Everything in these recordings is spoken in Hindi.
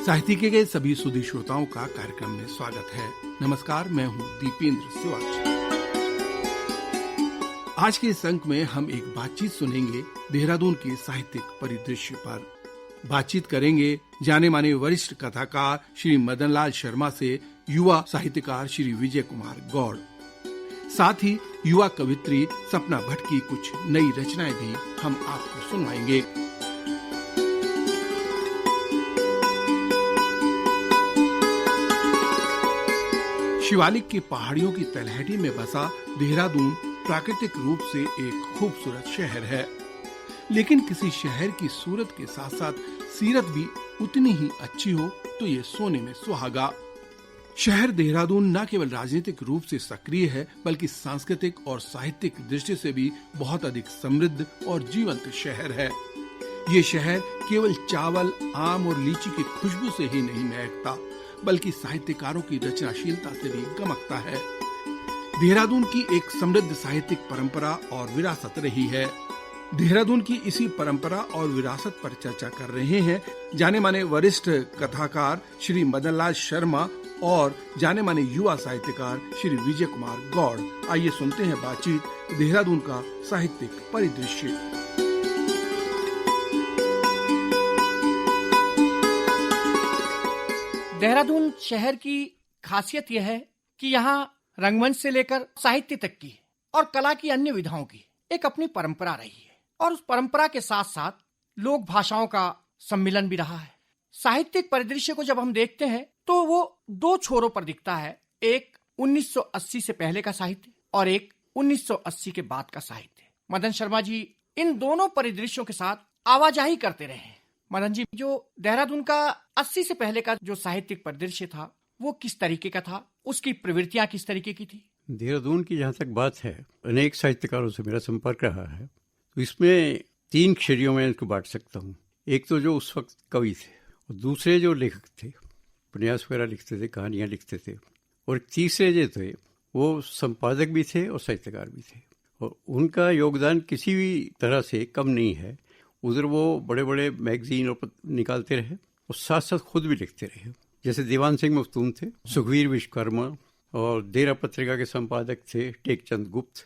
साहित्यिकी के सभी सुधी श्रोताओं का कार्यक्रम में स्वागत है। नमस्कार, मैं हूं दीपेंद्र सिवाच। आज के इस अंक में हम एक बातचीत सुनेंगे देहरादून के साहित्यिक परिदृश्य पर। बातचीत करेंगे जाने माने वरिष्ठ कथाकार श्री मदनलाल शर्मा से युवा साहित्यकार श्री विजय कुमार गौड़। साथ ही युवा कवित्री सपना भट्ट की कुछ नई रचनाएं भी हम आपको सुनवाएंगे। शिवालिक की पहाड़ियों की तलहटी में बसा देहरादून प्राकृतिक रूप से एक खूबसूरत शहर है, लेकिन किसी शहर की सूरत के साथ साथ सीरत भी उतनी ही अच्छी हो तो ये सोने में सुहागा। शहर देहरादून न केवल राजनीतिक रूप से सक्रिय है, बल्कि सांस्कृतिक और साहित्यिक दृष्टि से भी बहुत अधिक समृद्ध और जीवंत शहर है। ये शहर केवल चावल, आम और लीची की खुशबू से ही नहीं महकता, बल्कि साहित्यकारों की रचनाशीलता से भी गमकता है। देहरादून की एक समृद्ध साहित्यिक परंपरा और विरासत रही है। देहरादून की इसी परंपरा और विरासत पर चर्चा कर रहे हैं जाने माने वरिष्ठ कथाकार श्री मदनलाल शर्मा और जाने माने युवा साहित्यकार श्री विजय कुमार गौड़। आइए सुनते हैं बातचीत देहरादून का साहित्यिक परिदृश्य। देहरादून शहर की खासियत यह है कि यहाँ रंगमंच से लेकर साहित्य तक की और कला की अन्य विधाओं की एक अपनी परंपरा रही है, और उस परंपरा के साथ साथ लोक भाषाओं का सम्मिलन भी रहा है। साहित्यिक परिदृश्य को जब हम देखते हैं तो वो दो छोरों पर दिखता है, एक 1980 से पहले का साहित्य और एक 1980 के बाद का साहित्य। मदन शर्मा जी इन दोनों परिदृश्यों के साथ आवाजाही करते रहे हैं। मदन जी, जो देहरादून का 80 से पहले का जो साहित्यिक परिदृश्य था वो किस तरीके का था, उसकी प्रवृत्तियां किस तरीके की थी? देहरादून की जहाँ तक बात है, अनेक साहित्यकारों से मेरा संपर्क रहा है, तो इसमें तीन श्रेणियों में इनको बांट सकता हूँ। एक तो जो उस वक्त कवि थे, और दूसरे जो लेखक थे, उपन्यास वगैरह लिखते थे, कहानियाँ लिखते थे, और तीसरे जो थे वो संपादक भी थे और साहित्यकार भी थे, और उनका योगदान किसी भी तरह से कम नहीं है। उधर वो बड़े बड़े मैगजीन और निकालते रहे और साथ साथ खुद भी लिखते रहे। जैसे दीवान सिंह मख्तूम थे, सुखवीर विश्वकर्मा और देरा पत्रिका के संपादक थे टेकचंद गुप्त।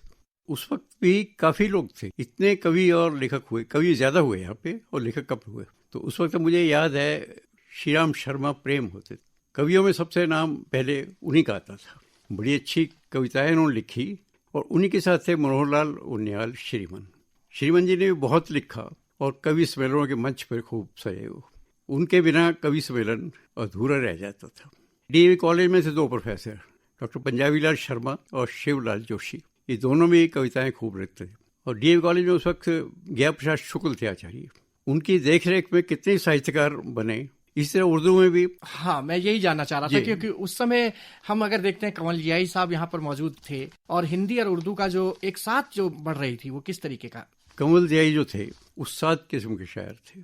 उस वक्त भी काफी लोग थे, इतने कवि और लेखक हुए, कवि ज्यादा हुए यहाँ पे और लेखक कम हुए। तो उस वक्त मुझे याद है श्रीराम शर्मा प्रेम होते, कवियों में सबसे नाम पहले उन्हीं का आता था। बड़ी अच्छी कविताएं उन्होंने लिखी, और उन्हीं के साथ थे मनोहरलाल उनियाल श्रीमन। श्रीमन जी ने भी बहुत लिखा और कवि सम्मेलनों के मंच पर खूब सजे। उनके बिना कवि सम्मेलन अधूरा रह जाता था। डीएवी कॉलेज में थे दो प्रोफेसर, डॉक्टर पंजाबीलाल शर्मा और शिवलाल जोशी। ये दोनों में कविताएं खूब लिखते थे। और डीएवी कॉलेज में उस वक्त ज्ञा प्रसाद शुक्ल थे आचार्य। उनकी देखरेख में कितने साहित्यकार बने। इस तरह उर्दू में भी। हाँ, मैं यही जानना चाह रहा था, क्योंकि उस समय हम अगर देखते हैं कमल जियाई साहब यहाँ पर मौजूद थे, और हिंदी और उर्दू का जो एक साथ जो बढ़ रही थी वो किस तरीके का? कमल जियाई जो थे उस 7 किस्म के शायर थे,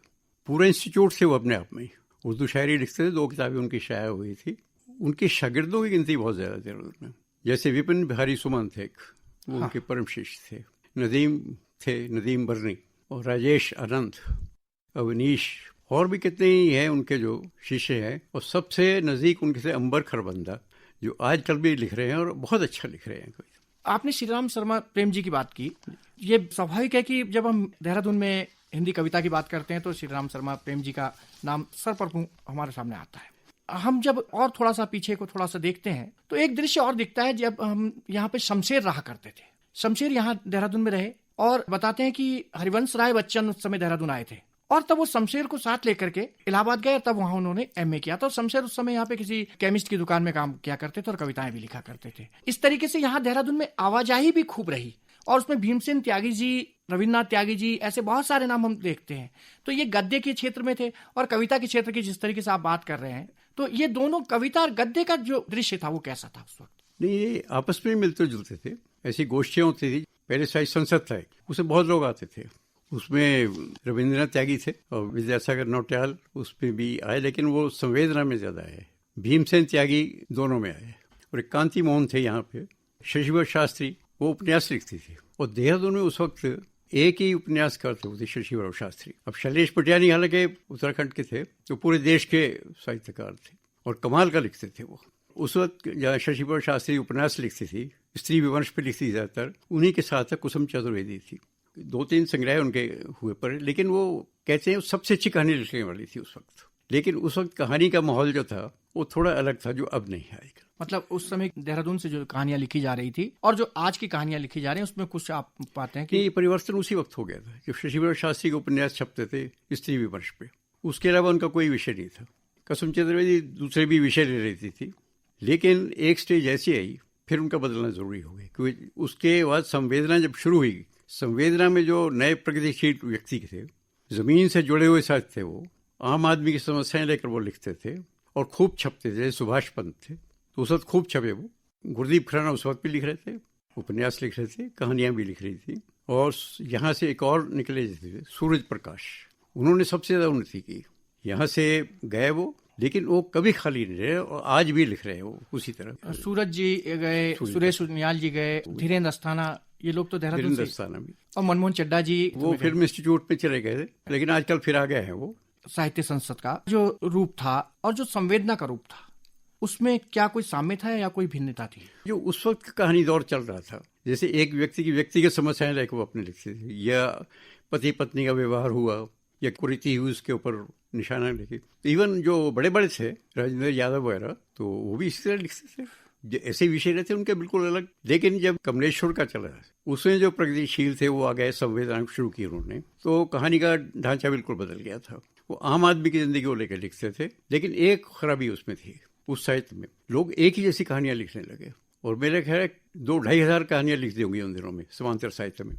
पूरा इंस्टीट्यूट थे वो अपने आप में। उर्दू शायरी लिखते थे, 2 किताबें उनकी शाया हुई थी। उनके शागिर्दों की गिनती बहुत ज्यादा थी उनमें। जैसे विपिन बिहारी सुमन थे, वो उनके परम शिष्य थे। नदीम थे, नदीम बर्नी, और राजेश आनंद, अवनीश, और भी कितने ही हैं उनके जो शिष्य हैं। और सबसे नजदीक उनके थे अंबर खरबंदा, जो आजकल भी लिख रहे हैं और बहुत अच्छा लिख रहे हैं। आपने श्रीराम शर्मा प्रेम जी की बात की। ये स्वाभाविक है कि जब हम देहरादून में हिंदी कविता की बात करते हैं तो श्रीराम शर्मा प्रेम जी का नाम सर्वप्रथम हमारे सामने आता है। हम जब और थोड़ा सा पीछे को थोड़ा सा देखते हैं तो एक दृश्य और दिखता है, जब हम यहाँ पे शमशेर रहा करते थे। शमशेर यहाँ देहरादून में रहे, और बताते हैं कि हरिवंश राय बच्चन उस समय देहरादून आए थे, और तब वो शमशेर को साथ लेकर के इलाहाबाद गए, तब वहां उन्होंने एमए किया था। शमशेर उस समय यहाँ पे किसी केमिस्ट की दुकान में काम किया करते थे और कविताएं भी लिखा करते थे। इस तरीके से यहाँ देहरादून में आवाजाही भी खूब रही, और उसमें भीमसेन त्यागी जी, रविन्द्रनाथ त्यागी जी, ऐसे बहुत सारे नाम हम देखते हैं। तो ये गद्य के क्षेत्र में थे, और कविता के क्षेत्र की जिस तरीके से आप बात कर रहे हैं, तो ये दोनों कविता और गद्य का जो दृश्य था वो कैसा था उस वक्त? नहीं, ये आपस में मिलते जुलते थे। ऐसी गोष्ठियां होती थी। पहले साहित्य संसद था, उसमें बहुत लोग आते थे। उसमें रविन्द्रनाथ त्यागी थे और विद्यासागर नौटियाल उसमें भी आए, लेकिन वो संवेदना में ज्यादा आए। भीमसेन त्यागी दोनों में आए, और एक कांति मोहन थे यहाँ पे। शशिवर शास्त्री, वो उपन्यास लिखती थी। और देहरादून में उस वक्त एक ही उपन्यास करते थे, शशि वल्लभ शास्त्री। अब शैलेश पटियानी हालांकि उत्तराखंड के थे, तो पूरे देश के साहित्यकार थे और कमाल का लिखते थे वो। उस वक्त जहाँ शशि वल्लभ शास्त्री उपन्यास लिखती थी, स्त्री विमर्श पे लिखती ज्यादातर, उन्हीं के साथ कुसुम चतुर्वेदी थी। 2-3 संग्रह उनके हुए पर, लेकिन वो कहते हैं सबसे अच्छी कहानी लिखने वाली थी उस वक्त। लेकिन उस वक्त कहानी का माहौल जो था वो थोड़ा अलग था, जो अब नहीं आएगा। मतलब उस समय देहरादून से जो कहानियां लिखी जा रही थी और जो आज की कहानियां लिखी जा रही हैं, उसमें कुछ आप पाते हैं कि ये परिवर्तन उसी वक्त हो गया था जब शशि वल्लभ शास्त्री के उपन्यास छपते थे स्त्री विमर्श पे। उसके अलावा उनका कोई विषय नहीं था। कुसुम चतुर्वेदी दूसरे भी विषय ले लेती थी, लेकिन एक स्टेज ऐसी आई फिर उनका बदलना जरूरी हो गया, क्योंकि उसके बाद संवेदना जब शुरू हुई, संवेदना में जो नए प्रगतिशील व्यक्ति थे, जमीन से जुड़े हुए साथ थे, वो आम आदमी की समस्याएं लेकर वो लिखते थे और खूब छपते थे। सुभाष पंत थे तो उस वक्त खूब छपे वो। गुरदीप खुराना उस वक्त भी लिख रहे थे, उपन्यास लिख रहे थे, कहानियां भी लिख रही थी। और यहाँ से एक और निकले थे सूरज प्रकाश, उन्होंने सबसे ज्यादा उन्नति की। यहाँ से गए वो, लेकिन वो कभी खाली नहीं रहे और आज भी लिख रहे हैं वो उसी तरह। सूरज जी गए, सुरेश उनियाल जी गए, धीरेन्द्र अस्थाना, ये लोग तो देहरादून से, अस्थाना भी, और मनमोहन चड्डा जी वो फिल्म इंस्टीट्यूट में चले गए थे, लेकिन आजकल फिर आ गए हैं वो। साहित्य संसद का जो रूप था और जो संवेदना का रूप था, उसमें क्या कोई साम्य था या कोई भिन्नता थी? जो उस वक्त का कहानी दौर चल रहा था, जैसे एक व्यक्ति की व्यक्तिगत समस्याएं लेकर वो अपने लिखते थे, या पति पत्नी का व्यवहार हुआ या कुरीति हुई, उसके ऊपर निशाना लिखे। इवन जो बड़े बड़े थे, राजेंद्र यादव वगैरह, तो वो भी इसी तरह लिखते थे। ऐसे विषय रहते उनके बिल्कुल अलग। लेकिन जब कमलेश्वर का चला, उसमें जो प्रगतिशील थे वो आ गए, संवेदना शुरू की उन्होंने, तो कहानी का ढांचा बिल्कुल बदल गया था। वो आम आदमी की जिंदगी को लेकर लिखते थे, लेकिन एक खराबी उसमें थी, उस साहित्य में लोग एक ही जैसी कहानियां लिखने लगे। और मेरे ख्याल 2-2.5 हज़ार कहानियां लिख दी होंगी उन दिनों में समांतर साहित्य में।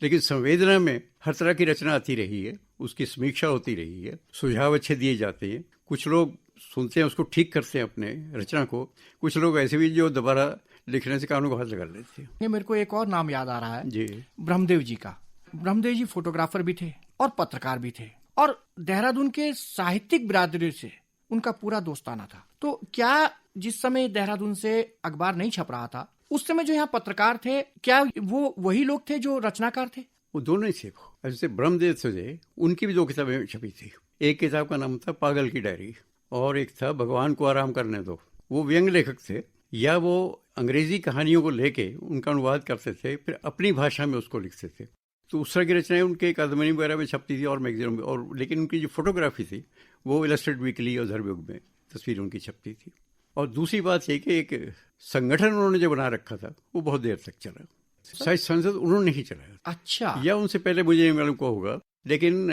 लेकिन संवेदना में हर तरह की रचना आती रही है, उसकी समीक्षा होती रही है, सुझाव अच्छे दिए जाते हैं। कुछ लोग सुनते हैं, उसको ठीक करते हैं अपने रचना को। कुछ लोग ऐसे भी जो दोबारा लिखने से कानों को हाथ लगा लेते हैं। ये मेरे को एक और नाम याद आ रहा है जी, ब्रह्मदेव जी का। ब्रह्मदेव जी फोटोग्राफर भी थे और पत्रकार भी थे, और देहरादून के साहित्यिक बिरादरी से उनका पूरा दोस्ताना था। तो क्या जिस समय देहरादून से अखबार नहीं छप रहा था, उस समय जो यहाँ पत्रकार थे, क्या वो वही लोग थे जो रचनाकार थे? वो दोनों ही थे। जैसे ब्रह्मदेव थे, उनकी भी 2 किताबें छपी थी। एक किताब का नाम था पागल की डायरी, और एक था भगवान को आराम करने दो। वो व्यंग लेखक थे, या वो अंग्रेजी कहानियों को लेके उनका अनुवाद करते थे, फिर अपनी भाषा में उसको लिखते थे। तो उस तरह की रचनाएं उनके अकादमी वगैरह में छपती थी और मैगजीनों में। और लेकिन उनकी जो फोटोग्राफी थी वो इलस्ट्रेटेड वीकली और धर्मयुग में तस्वीर उनकी छपती थी। और दूसरी बात यह कि एक संगठन उन्होंने जो बना रखा था वो बहुत देर तक चला। साहित्य संसद उन्होंने ही चलाया। अच्छा। या उनसे पहले मुझे नहीं मालूम को होगा, लेकिन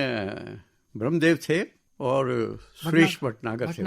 ब्रह्मदेव थे और सुरेश भटनागर थे।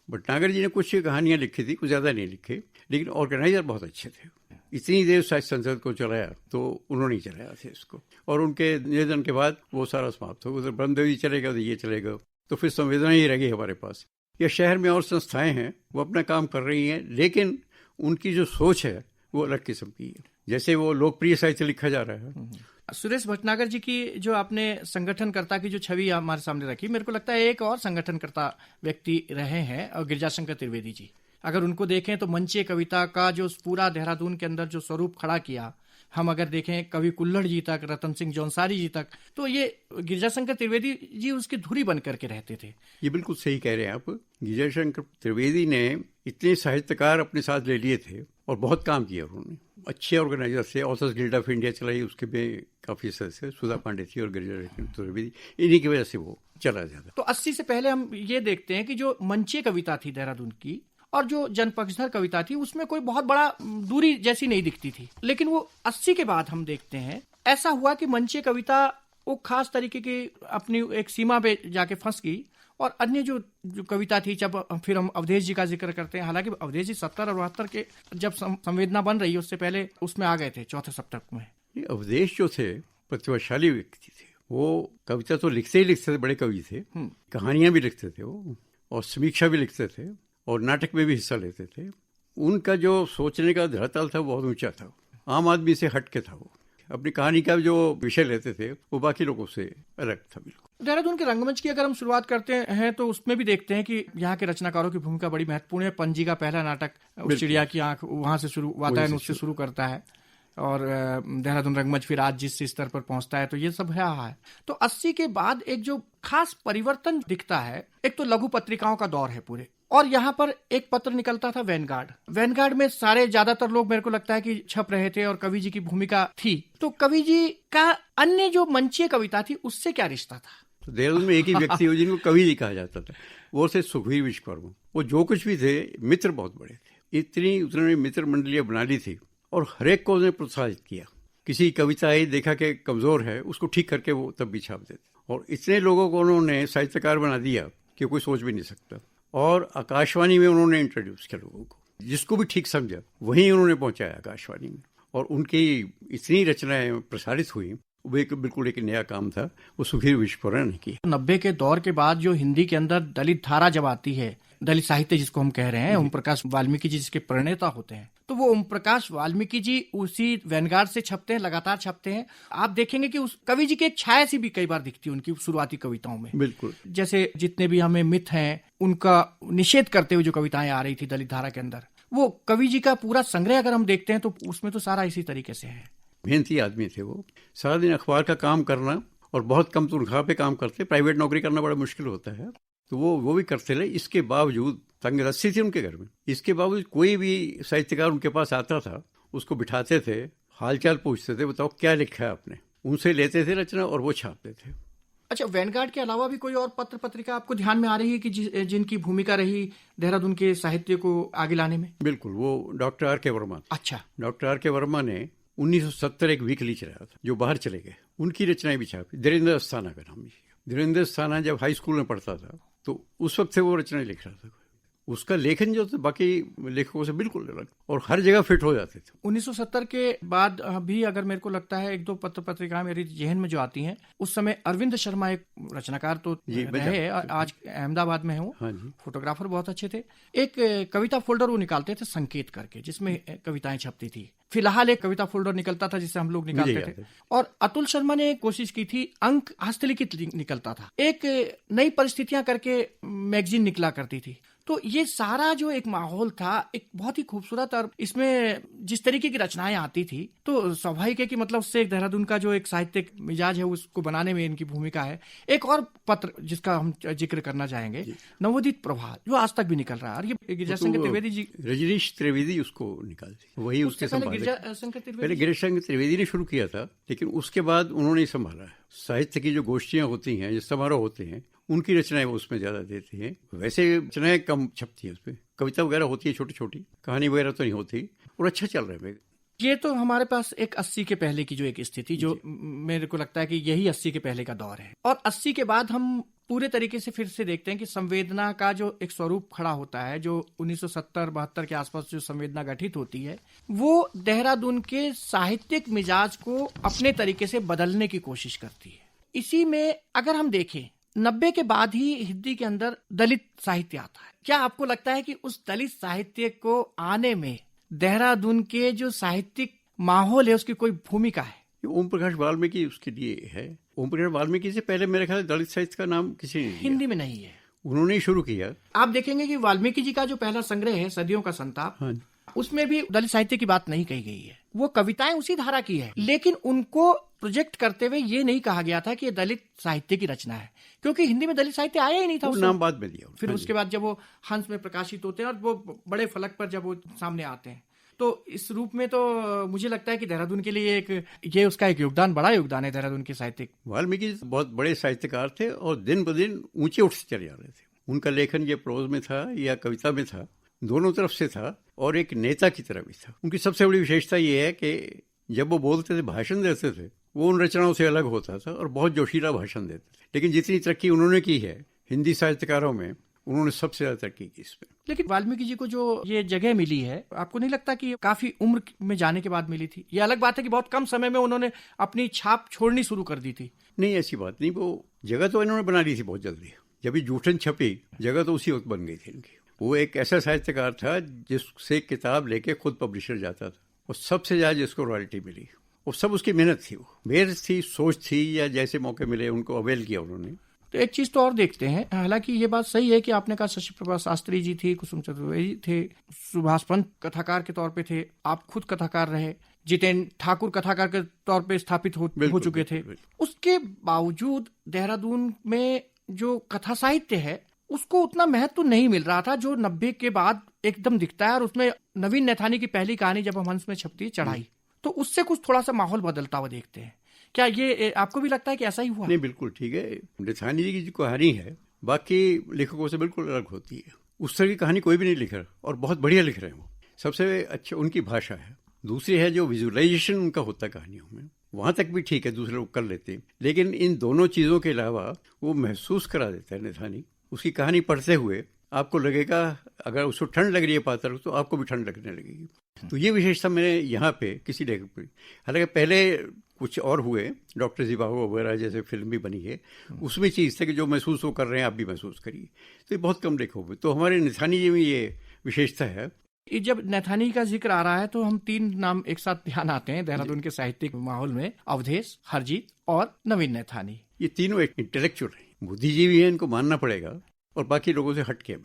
भटनागर जी ने कुछ कहानियां लिखी थी, कुछ ज्यादा नहीं लिखे, लेकिन ऑर्गेनाइजर बहुत अच्छे थे। इतनी देर साहित्य संसद को चलाया तो उन्होंने ही चलाया था इसको, और उनके निधन के बाद वो सारा समाप्त हो। उधर ब्रह्मदेव जी चलेगा तो ये चलेगा, तो फिर संवेदना ही रह गई हमारे पास। या शहर में और संस्थाएं हैं, वो अपना काम कर रही हैं, लेकिन उनकी जो सोच है वो अलग किस्म की है। जैसे वो लोकप्रिय साहित्य लिखा जा रहा है। सुरेश भटनागर जी की जो आपने संगठनकर्ता की जो छवि हमारे सामने रखी, मेरे को लगता है एक और संगठनकर्ता व्यक्ति रहे हैं, और गिरजाशंकर त्रिवेदी जी। अगर उनको देखें तो मंचीय कविता का जो पूरा देहरादून के अंदर जो स्वरूप खड़ा किया, हम अगर देखें कवि कुल्हड़ जी तक, रतन सिंह जौनसारी जी तक, तो ये गिरजाशंकर त्रिवेदी जी उसकी धुरी बन करके रहते थे। ये बिल्कुल सही कह रहे हैं आप। गिरजाशंकर त्रिवेदी ने इतने साहित्यकार अपने साथ ले लिए थे और बहुत काम किया उन्होंने। अच्छे ऑर्गेनाइजर थे। ऑथर्स गिल्ड ऑफ इंडिया चलाई, उसके में काफी सदस्य सुधा पांडे थी और गिरजाशंकर त्रिवेदी, इन्हीं की वजह से वो चला जाता। तो 80 से पहले हम ये देखते हैं कि जो मंचीय कविता थी देहरादून की और जो जनपक्षधर कविता थी, उसमें कोई बहुत बड़ा दूरी जैसी नहीं दिखती थी। लेकिन वो 80 के बाद हम देखते हैं ऐसा हुआ कि मंचीय कविता वो खास तरीके की अपनी एक सीमा पे जाके फंस गई, और अन्य जो कविता थी, जब फिर हम अवधेश जी का जिक्र करते हैं, हालांकि अवधेश जी 70 और 72 के जब संवेदना बन रही है उससे पहले उसमें आ गए थे चौथे सप्तक में। अवधेश जो थे प्रतिभाशाली व्यक्ति थे। वो कविता तो लिखते ही लिखते थे, बड़े कवि थे, कहानियां भी लिखते थे वो, और समीक्षा भी लिखते थे, और नाटक में भी हिस्सा लेते थे। उनका जो सोचने का धरातल था वो बहुत ऊंचा था, आम आदमी से हटके था। वो अपनी कहानी का जो विषय लेते थे वो बाकी लोगों से अलग था बिल्कुल। देहरादून के रंगमंच की अगर हम शुरुआत करते हैं तो उसमें भी देखते हैं कि यहाँ के रचनाकारों की भूमिका बड़ी महत्वपूर्ण है। पंजी का पहला नाटक चिड़िया की आंख, वहां से शुरू, वातायन उससे शुरू करता है। और देहरादून रंगमंच फिर आज जिस स्तर पर पहुंचता है, तो ये सब रहा है। तो 80 के बाद एक जो खास परिवर्तन दिखता है, एक तो लघु पत्रिकाओं का दौर है पूरे, और यहाँ पर एक पत्र निकलता था वैनगार्ड में सारे ज्यादातर लोग मेरे को लगता है कि छप रहे थे और कवि जी की भूमिका थी। तो कवि जी का अन्य जो मंचीय कविता थी उससे क्या रिश्ता था? तो देहरादून में एक ही व्यक्ति हो जिनको कवि जी कहा जाता था, वो थे सुखवीर विश्वकर्मा। वो जो कुछ भी थे, मित्र बहुत बड़े थे, इतनी उन्होंने मित्र मंडलियां बना ली थी और हर एक को उन्हें प्रोत्साहित किया। किसी कविता आई देखा कि कमजोर है, उसको ठीक करके वो तब भी छाप देते, और इतने लोगों को उन्होंने साहित्यकार बना दिया कि कोई सोच भी नहीं सकता। और आकाशवाणी में उन्होंने इंट्रोड्यूस किया लोगों को, जिसको भी ठीक समझा वहीं उन्होंने पहुंचाया आकाशवाणी में, और उनकी इतनी रचनाएं प्रसारित हुई। वो एक बिल्कुल एक नया काम था, वो सुखवीर विश्वकर्मा ने किया। 90 के दौर के बाद जो हिंदी के अंदर दलित धारा जब आती है, दलित साहित्य जिसको हम कह रहे हैं, ओम प्रकाश वाल्मीकि जी जिसके प्रणेता होते हैं, तो वो ओम प्रकाश वाल्मीकि जी उसी वैनगार्ड से छपते हैं, लगातार छपते हैं। आप देखेंगे कि उस कवि जी की एक छाया सी भी कई बार दिखती है उनकी शुरुआती कविताओं में। बिल्कुल, जैसे जितने भी हमें मिथ हैं उनका निषेध करते हुए जो कविताएं आ रही थी दलित धारा के अंदर, वो कवि जी का पूरा संग्रह अगर हम देखते हैं तो उसमें तो सारा इसी तरीके से है। मेहनती आदमी थे वो, सारा दिन अखबार का काम करना और बहुत कम तनख्वाह पे काम करते, प्राइवेट नौकरी करना बड़ा मुश्किल होता है, तो वो भी करते रहे। इसके बावजूद तंग रस्सी थी उनके घर में, इसके बावजूद कोई भी साहित्यकार उनके पास आता था, उसको बिठाते थे, हालचाल पूछते थे, बताओ क्या लिखा है आपने, उनसे लेते थे रचना और वो छापते थे। अच्छा, वैनगार्ड के अलावा भी कोई और पत्र पत्रिका आपको ध्यान में आ रही है कि जिनकी भूमिका रही देहरादून के साहित्य को आगे लाने में? बिल्कुल, वो डॉक्टर आर के वर्मा। अच्छा, डॉक्टर आर के वर्मा ने 1970 एक वीकली चलाया था, जो बाहर चले गए, उनकी रचनाएं भी छापी। धीरेन्द्र अस्थाना का नाम। धीरेन्द्र अस्थाना जब हाई स्कूल में पढ़ता था तो उस वक्त से वो रचनाएं लिख रहा था। उसका लेखन जो था बाकी लेखकों से बिल्कुल अलग, और हर जगह फिट हो जाते थे। 1970 के बाद भी अगर मेरे को लगता है एक दो पत्र पत्रिकाएं मेरी जहन में जो आती हैं, उस समय अरविंद शर्मा एक रचनाकार तो रहे, आज अहमदाबाद में है वो। हाँ जी, फोटोग्राफर बहुत अच्छे थे। एक कविता फोल्डर वो निकालते थे संकेत करके, जिसमें कविताएं छपती थी। फिलहाल एक कविता फोल्डर निकलता था जिससे हम लोग निकालते थे। और अतुल शर्मा ने कोशिश की थी, अंक हस्तलिखित निकलता था। एक नई परिस्थितियां करके मैगजीन निकला करती थी। तो ये सारा जो एक माहौल था, एक बहुत ही खूबसूरत, और इसमें जिस तरीके की रचनाएं आती थी, तो स्वाभाविक है कि मतलब उससे एक देहरादून का जो एक साहित्यिक मिजाज है उसको बनाने में इनकी भूमिका है। एक और पत्र जिसका हम जिक्र करना चाहेंगे, नवोदित प्रभात, जो आज तक भी निकल रहा है। और ये गिरिजाशंकर त्रिवेदी जी, रजनीश त्रिवेदी उसको निकालती, वही उसके पहले गिरिजाशंकर त्रिवेदी ने शुरू किया था, लेकिन उसके बाद उन्होंने संभाला है। साहित्य की जो गोष्ठियां होती हैं, जो समारोह होते हैं, उनकी रचनाएं वो उसमें ज्यादा देती हैं। वैसे रचनाएं कम छपती है, उसमें कविता वगैरह होती है, छोटी छोटी कहानी वगैरह तो नहीं होती, और अच्छा चल रहा है। ये तो हमारे पास एक 80 के पहले की जो एक स्थिति, जो मेरे को लगता है कि यही 80 के पहले का दौर है। और 80 के बाद हम पूरे तरीके से फिर से देखते हैं कि संवेदना का जो एक स्वरूप खड़ा होता है, जो 1970-72 के आसपास जो संवेदना गठित होती है, वो देहरादून के साहित्यिक मिजाज को अपने तरीके से बदलने की कोशिश करती है। इसी में अगर हम देखें, 90 के बाद ही हिंदी के अंदर दलित साहित्य आता है। क्या आपको लगता है कि उस दलित साहित्य को आने में देहरादून के जो साहित्यिक माहौल है उसकी कोई भूमिका है? ओम प्रकाश वाल्मीकि उसके लिए है। ओम प्रकाश वाल्मीकि से पहले मेरे ख्याल दलित साहित्य का नाम किसी ने हिंदी में नहीं है, उन्होंने ही शुरू किया। आप देखेंगे कि वाल्मीकि जी का जो पहला संग्रह है, सदियों का संताप, हाँ, उसमें भी दलित साहित्य की बात नहीं कही गई है। वो कविताएं उसी धारा की है, लेकिन उनको प्रोजेक्ट करते हुए ये नहीं कहा गया था कि ये दलित साहित्य की रचना है, क्योंकि हिंदी में दलित साहित्य आया ही नहीं था। उस नाम बाद में दिया। फिर उसके बाद जब वो हंस में प्रकाशित होते हैं और वो बड़े फलक पर जब वो सामने आते हैं, तो इस रूप में तो मुझे लगता है कि देहरादून के लिए ये उसका एक योगदान, बड़ा योगदान है देहरादून के साहित्यिक। वाल्मीकि बहुत बड़े साहित्यकार थे और दिन ब दिन ऊंचे उठते चले जा रहे थे। उनका लेखन ये प्रोज में था या कविता में था, दोनों तरफ से था, और एक नेता की तरह भी था। उनकी सबसे बड़ी विशेषता ये है कि जब वो बोलते थे, भाषण देते थे, वो उन रचनाओं से अलग होता था और बहुत जोशीला भाषण देते थे। लेकिन जितनी तरक्की उन्होंने की है हिंदी साहित्यकारों में, उन्होंने सबसे ज्यादा तरक्की की इसमें। लेकिन वाल्मीकि जी को जो ये जगह मिली है, आपको नहीं लगता कि काफी उम्र में जाने के बाद मिली थी? ये अलग बात है कि बहुत कम समय में उन्होंने अपनी छाप छोड़नी शुरू कर दी थी। नहीं, ऐसी बात नहीं, वो जगह तो इन्होंने बना ली थी बहुत जल्दी। जब ये जूठन छपी, जगह तो उसी वक्त बन गई थी इनकी। वो एक ऐसा साहित्यकार था जिससे किताब लेके खुद पब्लिशर जाता था, और सबसे ज्यादा जिसको रॉयल्टी मिली, वो सब उसकी मेहनत थी, वो मेहनत थी, सोच थी, या जैसे मौके मिले उनको अवेल किया उन्होंने। तो एक चीज तो और देखते हैं, हालांकि ये बात सही है कि आपने कहा शशि प्रभा शास्त्री जी थी, कुसुम चतुर्वेदी थे, सुभाष पंत कथाकार के तौर पे थे, आप खुद कथाकार रहे, जितेंद्र ठाकुर कथाकार के तौर पे स्थापित हो चुके थे। उसके बावजूद देहरादून में जो कथा साहित्य है उसको उतना महत्व नहीं मिल रहा था जो 90 के बाद एकदम दिखता है। और उसमें नवीन नैथानी की पहली कहानी जब हम हंस में छपती है चढ़ाई, तो उससे कुछ थोड़ा सा माहौल बदलता हुआ देखते हैं। क्या ये आपको भी लगता है कि ऐसा ही हुआ? नहीं, बिल्कुल ठीक है। नैथानी जी की जो कहानी है बाकी लेखकों से बिल्कुल अलग होती है। उस तरह की कहानी कोई भी नहीं लिख रहा और बहुत बढ़िया लिख रहे हैं वो। सबसे अच्छा उनकी भाषा है। दूसरी है जो विजुअलाइजेशन उनका होता है कहानियों में, वहां तक भी ठीक है, दूसरे लोग कर लेते हैं, लेकिन इन दोनों चीजों के अलावा वो महसूस करा देता है नैथानी। उसकी कहानी पढ़ते हुए आपको लगेगा, अगर उसको ठंड लग रही है पात्र तो आपको भी ठंड लगने लगेगी। तो ये विशेषता मैंने यहाँ पे किसी लेखक पर, हालांकि पहले कुछ और हुए, डॉक्टर जिवागो वगैरह जैसे फिल्म भी बनी है, उसमें चीज थे कि जो महसूस वो कर रहे हैं आप भी महसूस करिए। तो ये बहुत कम लेखक हुए। तो हमारे नैथानी जी में ये विशेषता है। जब नैथानी का जिक्र आ रहा है तो हम 3 नाम एक साथ ध्यान आते हैं देहरादून के साहित्यिक माहौल में, अवधेश, हरजीत और नवीन नैथानी। ये तीनों एक इंटेलेक्चुअल है, बुद्धिजीवी है, इनको मानना पड़ेगा, और बाकी लोगों से हट के।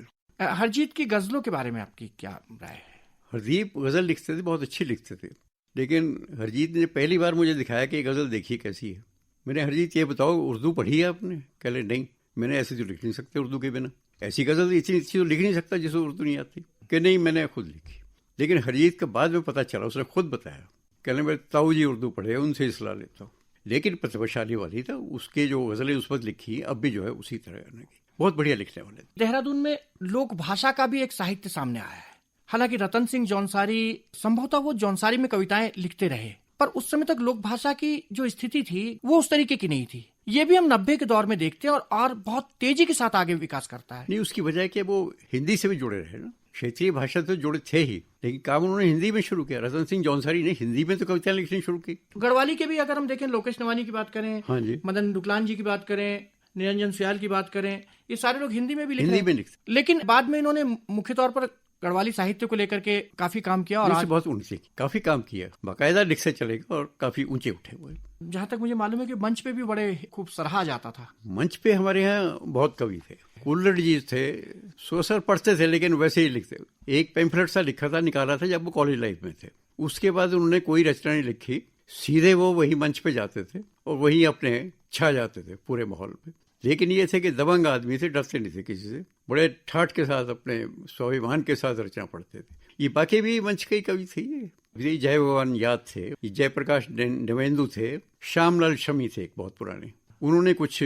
हरजीत की गजलों के बारे में आपकी क्या राय है? हरदीप गजल लिखते थे, बहुत अच्छी लिखते थे, लेकिन हरजीत ने पहली बार मुझे दिखाया कि गजल देखिए कैसी है। मैंने, हरजीत ये बताओ उर्दू पढ़ी है आपने? कहले नहीं, मैंने ऐसे तो लिख नहीं सकते उर्दू के बिना, ऐसी गजल इतनी अच्छी तो लिख नहीं सकता जिसे उर्दू नहीं आती। कि नहीं, मैंने खुद लिखी। लेकिन हरजीत का बाद में पता चला, उसने खुद बताया, कहने मैं ताऊ जी उर्दू पढ़े, उनसे सलाह लेता हूँ। लेकिन प्रतिभाशाली वाली था, उसके जो गजलें उस वक्त लिखी अब भी जो है उसी तरह करने की, बहुत बढ़िया लिखने वाले। देहरादून में लोक भाषा का भी एक साहित्य सामने आया है। हालांकि रतन सिंह जौनसारी संभवतः वो जौनसारी में कविताएं लिखते रहे, पर उस समय तक लोक भाषा की जो स्थिति थी वो उस तरीके की नहीं थी। ये भी हम 90 के दौर में देखते हैं और बहुत तेजी के साथ आगे विकास करता है। नहीं, उसकी वजह कि वो हिंदी से भी जुड़े रहे ना, क्षेत्रीय भाषा तो जुड़े थे ही, लेकिन काम उन्होंने हिंदी में शुरू किया। रतन सिंह जौनसारी ने हिंदी में तो कविताएं लिखनी शुरू की। गढ़वाली के भी अगर हम देखें, लोकेश नवानी की बात करें, हाँ जी, मदन दुकलान जी की बात करें, निरंजन सियाल की बात करें, ये सारे लोग हिंदी में भी हिंदी में लिखते। लेकिन बाद में इन्होंने मुख्य तौर पर गढ़वाली साहित्य को लेकर के काफी काम किया और आज बहुत ऊंचे काफी काम किया, बाकायदा लिखते चलेगा और काफी ऊंचे उठे हुए। जहाँ तक मुझे मालूम है कि मंच पे भी बड़े खूब सराहा जाता था। मंच पे हमारे यहाँ बहुत कवि थे, कुल्लड़ जी थे, सोसर पढ़ते थे लेकिन वैसे ही लिखते। एक पैम्फलेट सा लिखा था, निकाला था जब वो कॉलेज लाइफ में थे। उसके बाद उन्होंने कोई रचना नहीं लिखी, सीधे वो वही मंच पे जाते थे और वही अपने छा जाते थे पूरे माहौल में। लेकिन ये थे कि दबंग आदमी थे, डरते नहीं थे किसी से, बड़े ठाठ के साथ अपने स्वाभिमान के साथ रचना पढ़ते थे। ये बाकी भी मंच के कवि थे। ये जय भगवान याद थे, ये जयप्रकाश नवेंदु थे, श्यामलाल शमी थे एक बहुत पुराने, उन्होंने कुछ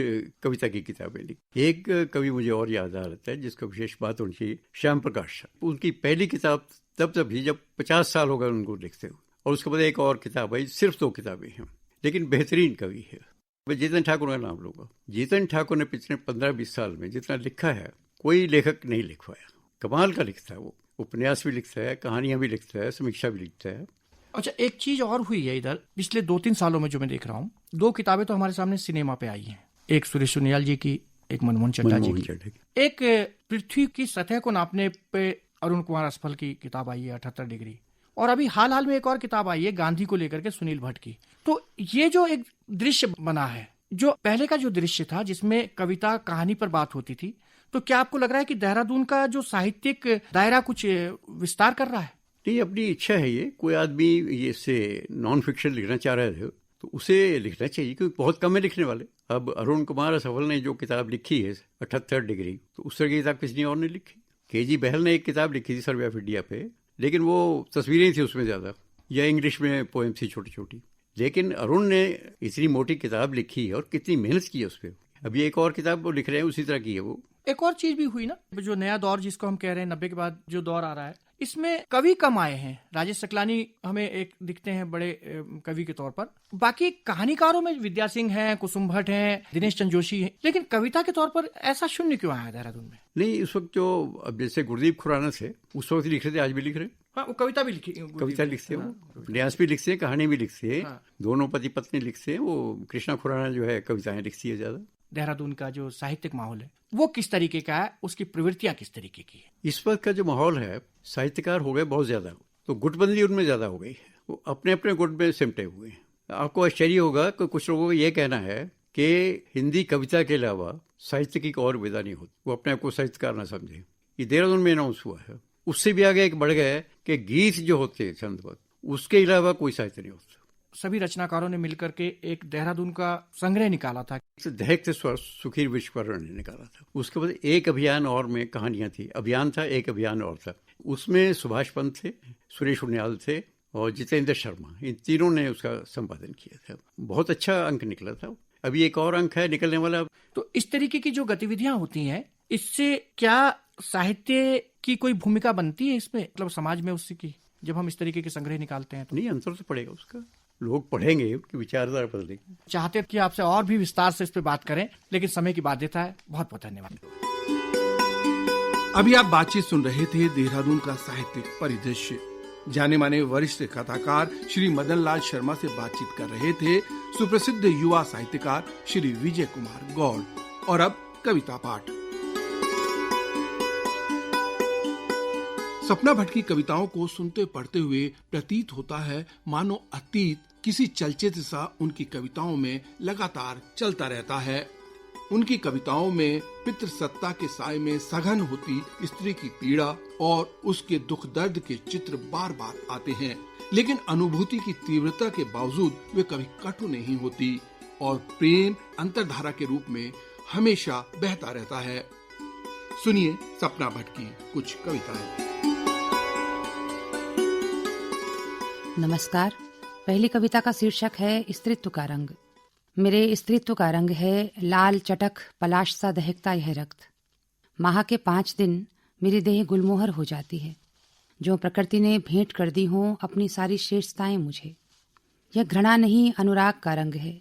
कविता की किताबें लिखी। एक कवि मुझे और याद आ रहा है जिसका विशेष बात होनी चाहिए, श्याम प्रकाश। उनकी पहली किताब तब थी जब 50 साल हो गए उनको लिखते हुए, और उसके बाद एक और किताब आई, सिर्फ 2 किताबें हैं, लेकिन बेहतरीन कवि है। मैं जितेंद्र ठाकुर का नाम लूंगा। जितेंद्र ठाकुर ने पिछले 15-20 साल में जितना लिखा है कोई लेखक नहीं लिखवाया। कमाल का लिखता है वो, उपन्यास भी लिखता है, कहानियां भी लिखता है, समीक्षा भी लिखता है। अच्छा, एक चीज और हुई है इधर पिछले 2-3 सालों में जो मैं देख रहा हूँ, 2 किताबें तो हमारे सामने सिनेमा पे आई हैं। एक सुरेश सुनियाल जी की, एक मनमोहन चड्ढा जी की। एक पृथ्वी की सतह को नापने पे अरुण कुमार असफल की किताब आई है 78 डिग्री, और अभी हाल में एक और किताब आई है गांधी को लेकर के सुनील भट्ट की। तो ये जो एक दृश्य बना है, जो पहले का जो दृश्य था जिसमें कविता कहानी पर बात होती थी, तो क्या आपको लग रहा है कि देहरादून का जो साहित्यिक दायरा कुछ विस्तार कर रहा है? नहीं, अपनी इच्छा है ये। कोई आदमी ये से नॉन फिक्शन लिखना चाह रहे थे तो उसे लिखना चाहिए, क्योंकि बहुत कम है लिखने वाले। अब अरुण कुमार असफल ने जो किताब लिखी है 78 डिग्री, तो उस तरह की किताब किसी ने और नहीं लिखी। केजी बहल ने एक किताब लिखी थी सर्वे ऑफ इंडिया पे, लेकिन वो तस्वीरें थी उसमें ज्यादा, या इंग्लिश में पोएम थी छोटी छोटी। लेकिन अरुण ने इतनी मोटी किताब लिखी है और कितनी मेहनत की है उस पर। अभी एक और किताब वो लिख रहे हैं, उसी तरह की है वो। एक और चीज भी हुई ना, जो नया दौर जिसको हम कह रहे हैं, 90 के बाद जो दौर आ रहा है, इसमें कवि कम आए हैं। राजेश सकलानी हमें एक दिखते हैं बड़े कवि के तौर पर, बाकी कहानीकारों में विद्या सिंह हैं, कुसुम भट्ट हैं, दिनेश चंद्र जोशी हैं, लेकिन कविता के तौर पर ऐसा शून्य क्यों आया देहरादून में? नहीं, उस वक्त जो अब जैसे गुरदीप खुराना थे, उस वक्त लिख रहे थे, आज भी लिख रहे। हाँ, वो कविता भी लिखी, कविता लिखते हैं, वो न्यास भी लिखते हैं, कहानी भी लिखते हैं। हाँ। दोनों पति पत्नी लिखते हैं। वो कृष्णा खुराना जो है कविताएं लिखती है ज्यादा। देहरादून का जो साहित्यिक माहौल है वो किस तरीके का है, उसकी प्रवृत्तियां किस तरीके की है? इस वक्त का जो माहौल है, साहित्यकार हो गए बहुत ज्यादा, तो गुटबंदी उनमें ज्यादा हो गई है। वो अपने अपने गुट में सिमटे हुए हैं। आपको आश्चर्य होगा कि कुछ लोगों का ये कहना है कि हिंदी कविता के अलावा साहित्य की और विधा नहीं होती, वो अपने आप को साहित्यकार ना समझे। ये देहरादून में अनाउंस हुआ है। उससे भी आगे एक बढ़ गया है कि गीत जो होते हैं छंदबद्ध, उसके अलावा कोई साहित्य नहीं होता। सभी रचनाकारों ने मिलकर के एक देहरादून का संग्रह निकाला था। दहकते स्वर सुखीर विश्वकर्मा ने निकाला था। उसके बाद एक अभियान और में कहानियां थी, अभियान था, एक अभियान और था। उसमें सुभाष पंत थे, सुरेश उनियाल थे और जितेंद्र शर्मा, इन तीनों ने उसका संपादन किया था। बहुत अच्छा अंक निकला था। अभी एक और अंक है निकलने वाला। तो इस तरीके की जो गतिविधियां होती हैं, इससे क्या साहित्य की कोई भूमिका बनती है इसमें, मतलब समाज में उसकी की, जब हम इस तरीके के संग्रह निकालते हैं तो? नहीं, अंतर तो पड़ेगा उसका, लोग पढ़ेंगे, उनकी विचारधारा बदलेगी। चाहते कि आपसे और भी विस्तार से इस पे बात करें, लेकिन समय की बाध्यता है। बहुत बहुत धन्यवाद। अभी आप बातचीत सुन रहे थे देहरादून का साहित्यिक परिदृश्य। जाने माने वरिष्ठ कथाकार श्री मदन लाल शर्मा से बातचीत कर रहे थे सुप्रसिद्ध युवा साहित्यकार श्री विजय कुमार गौड़। और अब कविता पाठ। सपना भट्ट की कविताओं को सुनते पढ़ते हुए प्रतीत होता है मानो अतीत किसी चलचित्र सा उनकी कविताओं में लगातार चलता रहता है। उनकी कविताओं में पितृसत्ता के साए में सघन होती स्त्री की पीड़ा और उसके दुख दर्द के चित्र बार बार आते हैं, लेकिन अनुभूति की तीव्रता के बावजूद वे कभी कटु नहीं होती और प्रेम अंतर्धारा के रूप में हमेशा बहता रहता है। सुनिए सपना भट्ट की कुछ कविताएं। नमस्कार। पहली कविता का शीर्षक है स्त्रीत्व का रंग। मेरे स्त्रीत्व का रंग है लाल चटक पलाश सा दहकता यह रक्त। माह के 5 दिन मेरी देह गुलमोहर हो जाती है, जो प्रकृति ने भेंट कर दी हों अपनी सारी श्रेष्ठताएं मुझे। यह घृणा नहीं, अनुराग का रंग है।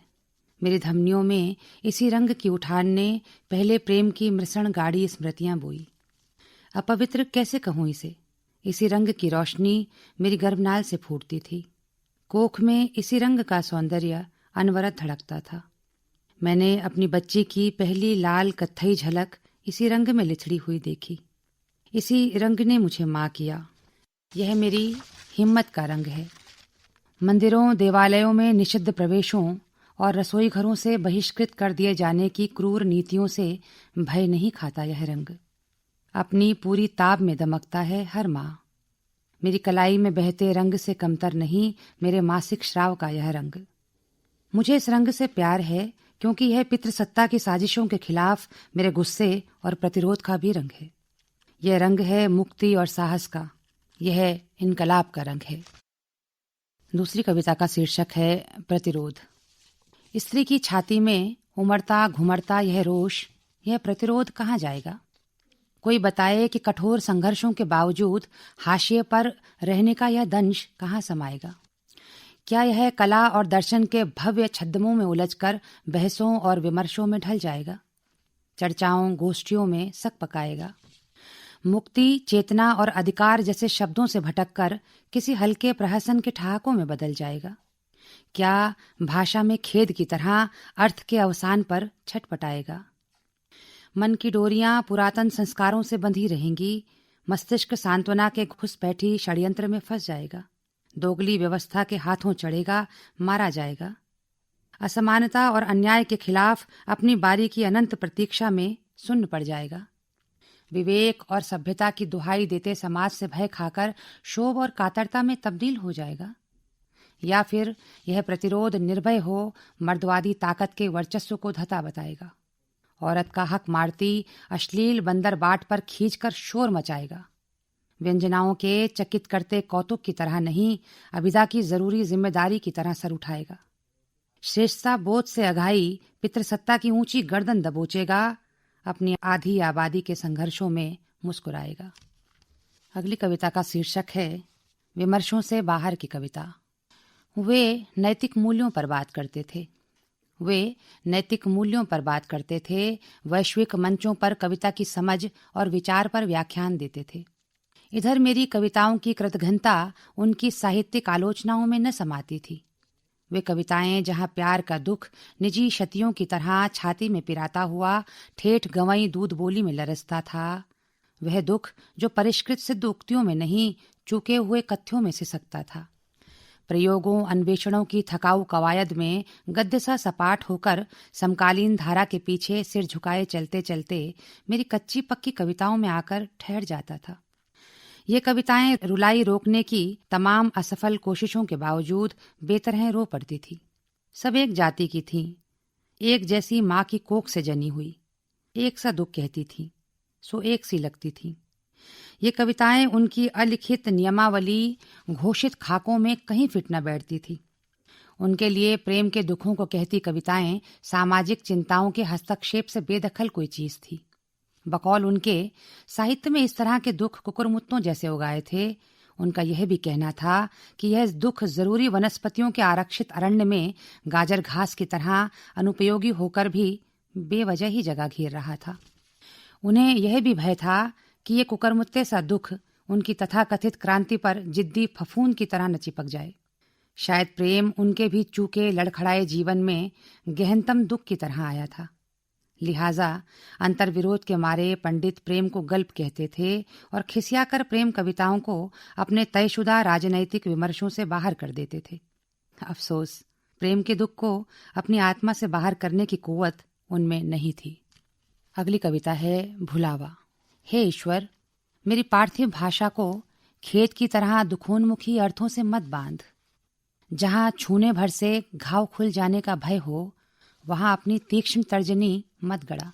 मेरी धमनियों में इसी रंग की उठान ने पहले प्रेम की मृषण गाड़ी स्मृतियां बोई। अपवित्र कैसे कहूं इसे, इसी रंग की रोशनी मेरी गर्भनाल से फूटती थी। कोख में इसी रंग का सौंदर्य अनवरत धड़कता था। मैंने अपनी बच्ची की पहली लाल कत्थई झलक इसी रंग में लिथड़ी हुई देखी। इसी रंग ने मुझे मां किया। यह मेरी हिम्मत का रंग है। मंदिरों देवालयों में निषिद्ध प्रवेशों और रसोई घरों से बहिष्कृत कर दिए जाने की क्रूर नीतियों से भय नहीं खाता यह रंग। अपनी पूरी ताब में दमकता है हर माँ। मेरी कलाई में बहते रंग से कमतर नहीं मेरे मासिक श्राव का यह रंग। मुझे इस रंग से प्यार है क्योंकि यह पितृसत्ता की साजिशों के खिलाफ मेरे गुस्से और प्रतिरोध का भी रंग है। यह रंग है मुक्ति और साहस का। यह इनकलाब का रंग है। दूसरी कविता का शीर्षक है प्रतिरोध। स्त्री की छाती में उमड़ता घुमड़ता यह रोष, यह प्रतिरोध कहाँ जाएगा? कोई बताए कि कठोर संघर्षों के बावजूद हाशिए पर रहने का यह दंश कहाँ समाएगा? क्या यह कला और दर्शन के भव्य छद्मों में उलझकर बहसों और विमर्शों में ढल जाएगा? चर्चाओं गोष्ठियों में सक पकाएगा? मुक्ति, चेतना और अधिकार जैसे शब्दों से भटककर किसी हल्के प्रहसन के ठहाकों में बदल जाएगा? क्या भाषा में खेद की तरह अर्थ के अवसान पर छटपटाएगा? मन की डोरियां पुरातन संस्कारों से बंधी रहेंगी। मस्तिष्क सांत्वना के घुसपैठी षड्यंत्र में फंस जाएगा। दोगली व्यवस्था के हाथों चढ़ेगा, मारा जाएगा। असमानता और अन्याय के खिलाफ अपनी बारी की अनंत प्रतीक्षा में सुन्न पड़ जाएगा। विवेक और सभ्यता की दुहाई देते समाज से भय खाकर शोभ और कातरता में तब्दील हो जाएगा। या फिर यह प्रतिरोध निर्भय हो मर्दवादी ताकत के वर्चस्व को धता बताएगा। औरत का हक मारती अश्लील बंदर बाट पर खींचकर शोर मचाएगा। व्यंजनाओं के चकित करते कौतुक की तरह नहीं, अभिदा की जरूरी जिम्मेदारी की तरह सर उठाएगा। श्रेष्ठता बोध से अघाई पितृसत्ता की ऊंची गर्दन दबोचेगा। अपनी आधी आबादी के संघर्षों में मुस्कुराएगा। अगली कविता का शीर्षक है विमर्शों से बाहर की कविता। वे नैतिक मूल्यों पर बात करते थे। वैश्विक मंचों पर कविता की समझ और विचार पर व्याख्यान देते थे। इधर मेरी कविताओं की कृतघ्नता उनकी साहित्यिक आलोचनाओं में न समाती थी। वे कविताएं जहां प्यार का दुख निजी क्षतियों की तरह छाती में पिराता हुआ ठेठ गंवई दूध बोली में लरसता था, वह दुख जो परिष्कृत सिद्ध उक्तियों में नहीं चूके हुए कथ्यों में सिसकता था। प्रयोगों अन्वेषणों की थकाऊ कवायद में गद्य सा सपाट होकर समकालीन धारा के पीछे सिर झुकाए चलते चलते मेरी कच्ची पक्की कविताओं में आकर ठहर जाता था। ये कविताएं रुलाई रोकने की तमाम असफल कोशिशों के बावजूद बेतरह रो पड़ती थी। सब एक जाति की थीं, एक जैसी माँ की कोख से जनी हुई, एक सा दुख कहती थीं, सो एक सी लगती थीं। ये कविताएं उनकी अलिखित नियमावली घोषित खाकों में कहीं फिट न बैठती थी। उनके लिए प्रेम के दुखों को कहती कविताएं सामाजिक चिंताओं के हस्तक्षेप से बेदखल कोई चीज थी। बकौल उनके साहित्य में इस तरह के दुख कुकुरमुत्तों जैसे उगाए थे। उनका यह भी कहना था कि यह दुख जरूरी वनस्पतियों के आरक्षित अरण्य में गाजर घास की तरह अनुपयोगी होकर भी बेवजह ही जगह घेर रहा था। उन्हें यह भी भय था कि ये कुकरमुत्ते सा दुख उनकी तथाकथित क्रांति पर जिद्दी फफूंद की तरह न चिपक जाए। शायद प्रेम उनके भी चूके लड़खड़ाए जीवन में गहनतम दुख की तरह आया था। लिहाजा अंतर्विरोध के मारे पंडित प्रेम को गल्प कहते थे और खिसियाकर प्रेम कविताओं को अपने तयशुदा राजनैतिक विमर्शों से बाहर कर देते थे। अफसोस, प्रेम के दुख को अपनी आत्मा से बाहर करने की कुव्वत उनमें नहीं थी। अगली कविता है भुलावा। हे ईश्वर, मेरी पार्थिव भाषा को खेत की तरह दुखोन्मुखी अर्थों से मत बांध। जहां छूने भर से घाव खुल जाने का भय हो, वहां अपनी तीक्ष्ण तर्जनी मत गड़ा।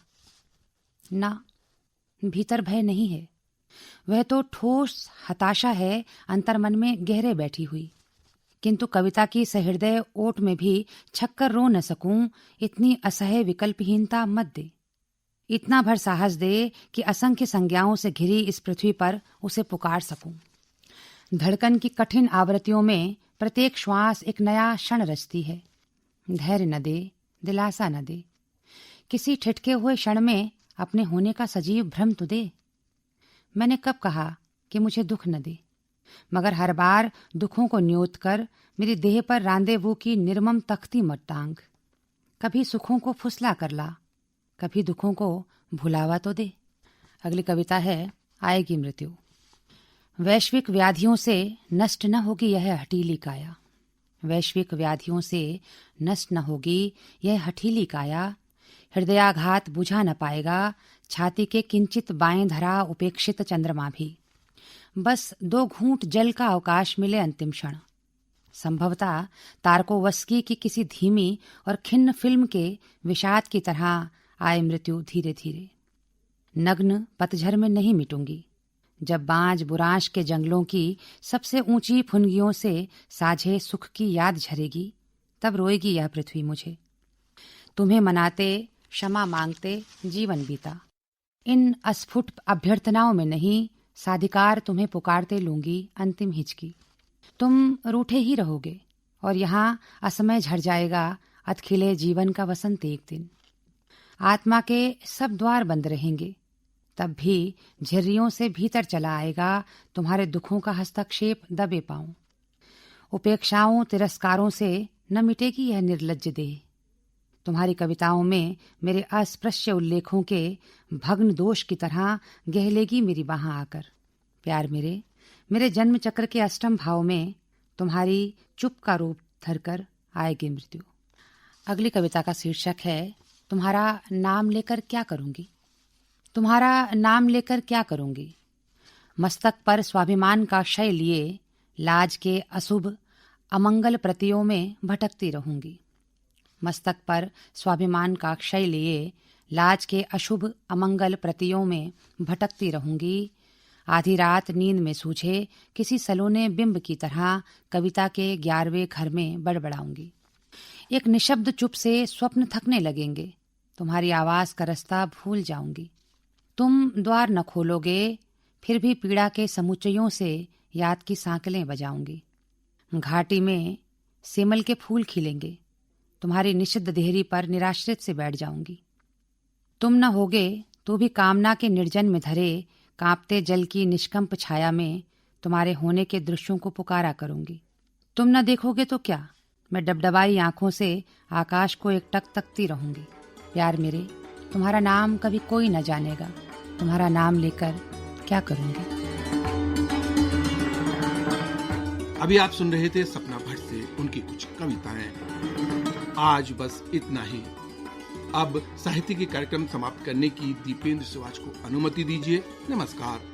ना, भीतर भय नहीं है, वह तो ठोस हताशा है अंतर्मन में गहरे बैठी हुई। किंतु कविता की सहृदय ओट में भी छक्कर रो न सकूं, इतनी असह्य विकल्पहीनता मत दे। इतना भर साहस दे कि असंख्य संज्ञाओं से घिरी इस पृथ्वी पर उसे पुकार सकूं। धड़कन की कठिन आवृत्तियों में प्रत्येक श्वास एक नया क्षण रचती है। धैर्य न दे, दिलासा न दे। किसी ठिठके हुए क्षण में अपने होने का सजीव भ्रम तो दे। मैंने कब कहा कि मुझे दुख न दे, मगर हर बार दुखों को न्योत कर मेरी देह पर रांदेवू की निर्मम तख्ती मत टांग। कभी सुखों को फुसला कर ला, कभी दुखों को भुलावा तो दे। अगली कविता है आएगी मृत्यु। वैश्विक व्याधियों से नष्ट न होगी यह हठीली काया। वैश्विक व्याधियों से नष्ट न होगी यह हठीली काया। हृदयाघात बुझा न पाएगा छाती के किंचित बाएं धरा उपेक्षित चंद्रमा भी। बस 2 घूंट जल का अवकाश मिले अंतिम क्षण। संभवतः तारकोवस्की की किसी धीमी और खिन्न फिल्म के विषाद की तरह आए मृत्यु धीरे धीरे। नग्न पतझर में नहीं मिटूंगी। जब बांज बुरांश के जंगलों की सबसे ऊंची फुनगियों से साझे सुख की याद झरेगी, तब रोएगी यह पृथ्वी मुझे। तुम्हें मनाते, क्षमा मांगते जीवन बीता। इन अस्फुट अभ्यर्थनाओं में नहीं, साधिकार तुम्हें पुकारते लूंगी अंतिम हिचकी। तुम रूठे ही रहोगे और यहाँ असमय झड़ जाएगा अधखिले जीवन का वसंत एक दिन। आत्मा के सब द्वार बंद रहेंगे, तब भी झिर्रियों से भीतर चला आएगा तुम्हारे दुखों का हस्तक्षेप दबे पाऊं। उपेक्षाओं तिरस्कारों से न मिटेगी यह निर्लज्ज देह। तुम्हारी कविताओं में मेरे अस्पृश्य उल्लेखों के भग्न दोष की तरह गहलेगी मेरी बाह आकर। प्यार मेरे जन्म चक्र के अष्टम भाव में तुम्हारी चुप का रूप धरकर आएगी मृत्यु। अगली कविता का शीर्षक है तुम्हारा नाम लेकर क्या करूंगी। तुम्हारा नाम लेकर क्या करूंगी। मस्तक पर स्वाभिमान का क्षय लिए लाज के अशुभ अमंगल प्रतियों में भटकती रहूंगी। मस्तक पर स्वाभिमान का क्षय लिए लाज के अशुभ अमंगल प्रतियों में भटकती रहूंगी। आधी रात नींद में सूझे किसी सलोने बिंब की तरह कविता के 11वें घर में बड़बड़ाऊंगी। एक निशब्द चुप से स्वप्न थकने लगेंगे। तुम्हारी आवाज का रास्ता भूल जाऊंगी। तुम द्वार न खोलोगे, फिर भी पीड़ा के समुच्चयों से याद की सांकलें बजाऊंगी। घाटी में सेमल के फूल खिलेंगे। तुम्हारी निषिद्ध देहरी पर निराश्रित से बैठ जाऊंगी। तुम न होगे तो भी कामना के निर्जन में धरे कांपते जल की निष्कंप छाया में तुम्हारे होने के दृश्यों को पुकारा करूंगी। तुम न देखोगे तो क्या, मैं डबडबाई आंखों से आकाश को एकटक तकती रहूंगी। प्यार मेरे, तुम्हारा नाम कभी कोई न जानेगा। तुम्हारा नाम लेकर क्या करूंगी। अभी आप सुन रहे थे सपना भट्ट से से उनकी कुछ कविताएं। आज बस इतना ही। अब साहित्य के कार्यक्रम समाप्त करने की दीपेंद्र शिवाज को अनुमति दीजिए। नमस्कार।